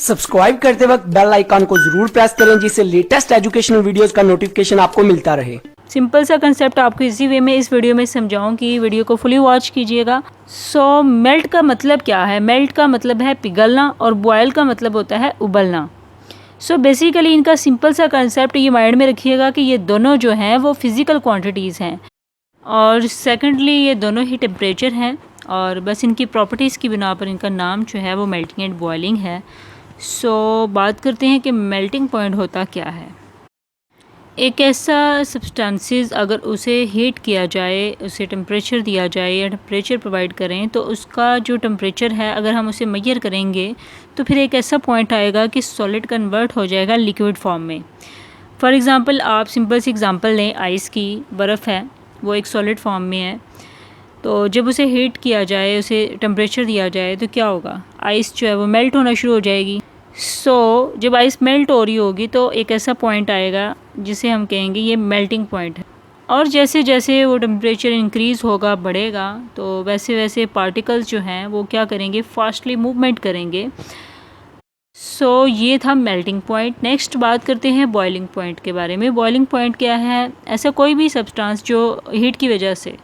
Subscribe करते वक्त bell icon को जरूर प्रेस करें जिससे लेटेस्ट एजुकेशनल वीडियोस का नोटिफिकेशन आपको मिलता रहे। सिंपल सा कंसेप्ट आपको इसी वे में इस वीडियो में समझाऊंगी, वीडियो को फुली वॉच कीजिएगा। मेल्ट का मतलब क्या है? मेल्ट का मतलब है पिघलना और बॉयल का मतलब होता है उबलना। बेसिकली इनका सिंपल सा कंसेप्ट ये माइंड में रखिएगा कि ये दोनों जो हैं वो फिज़िकल क्वांटिटीज़ हैं और सेकेंडली ये दोनों ही टेम्परेचर हैं और बस इनकी प्रॉपर्टीज़ की बिना पर इनका नाम जो है वो मेल्टिंग एंड बॉयलिंग है। बात करते हैं कि मेल्टिंग पॉइंट होता क्या है। एक ऐसा सब्सटेंसेस अगर उसे हीट किया जाए, उसे टेम्परेचर दिया जाए या टेम्परेचर प्रोवाइड करें तो उसका जो टेम्परेचर है अगर हम उसे मेजर करेंगे तो फिर एक ऐसा पॉइंट आएगा कि सॉलिड कन्वर्ट हो जाएगा लिक्विड फॉर्म में। फॉर एग्ज़ाम्पल आप सिंपल सी एग्ज़ाम्पल लें, आइस की बर्फ़ है वो एक सॉलिड फॉर्म में है, तो जब उसे हीट किया जाए, उसे टेम्परेचर दिया जाए तो क्या होगा? आइस जो है वो मेल्ट होना शुरू हो जाएगी। जब आइस मेल्ट हो रही होगी तो एक ऐसा पॉइंट आएगा जिसे हम कहेंगे ये मेल्टिंग पॉइंट है। और जैसे जैसे वो टेम्परेचर इंक्रीज़ होगा, बढ़ेगा, तो वैसे वैसे पार्टिकल्स जो हैं वो क्या करेंगे? फास्टली मूवमेंट करेंगे। ये था मेल्टिंग पॉइंट। नेक्स्ट बात करते हैं बॉइलिंग पॉइंट के बारे में। बॉइलिंग पॉइंट क्या है? ऐसा कोई भी सब्सटेंस जो हीट की वजह से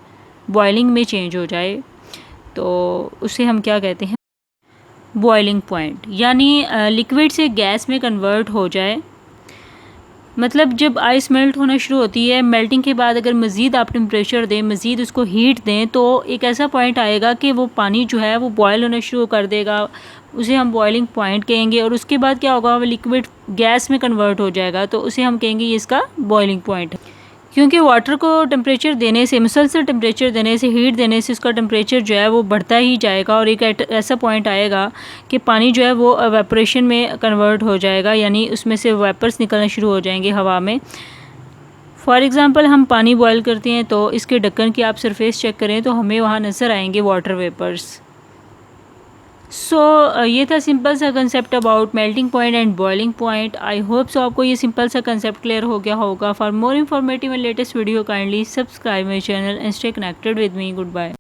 बॉइलिंग में चेंज हो जाए तो उसे हम क्या कहते हैं? Boiling point. यानी लिक्विड से गैस में कन्वर्ट हो जाए। मतलब जब आइस मेल्ट होना शुरू होती है, मेल्टिंग के बाद अगर मज़ीद आप टेम्परेचर दें, मज़ीद उसको हीट दें तो एक ऐसा पॉइंट आएगा कि वो पानी जो है वो बॉयल होना शुरू कर देगा, उसे हम बॉइलिंग पॉइंट कहेंगे। और उसके बाद क्या होगा? वो लिक्विड गैस में कन्वर्ट हो जाएगा तो उसे हम कहेंगे ये इसका बॉइलिंग पॉइंट है। क्योंकि वाटर को टेम्परेचर देने से, मुसलसल टेम्परेचर देने से, हीट देने से उसका टेम्परेचर जो है वो बढ़ता ही जाएगा और एक ऐसा पॉइंट आएगा कि पानी जो है वो एवेपोरेशन में कन्वर्ट हो जाएगा, यानी उसमें से वेपर्स निकलना शुरू हो जाएंगे हवा में। फॉर एग्ज़ाम्पल हम पानी बॉयल करते हैं तो इसके ढक्कन की आप सरफेस चेक करें तो हमें वहाँ नज़र आएंगे वाटर वेपर्स। ये था सिंपल सा concept about melting point and boiling point. I hope so आपको ये सिंपल सा कंसेप्ट क्लियर हो गया होगा। For more informative and latest video kindly subscribe my channel and stay connected with me. Good bye.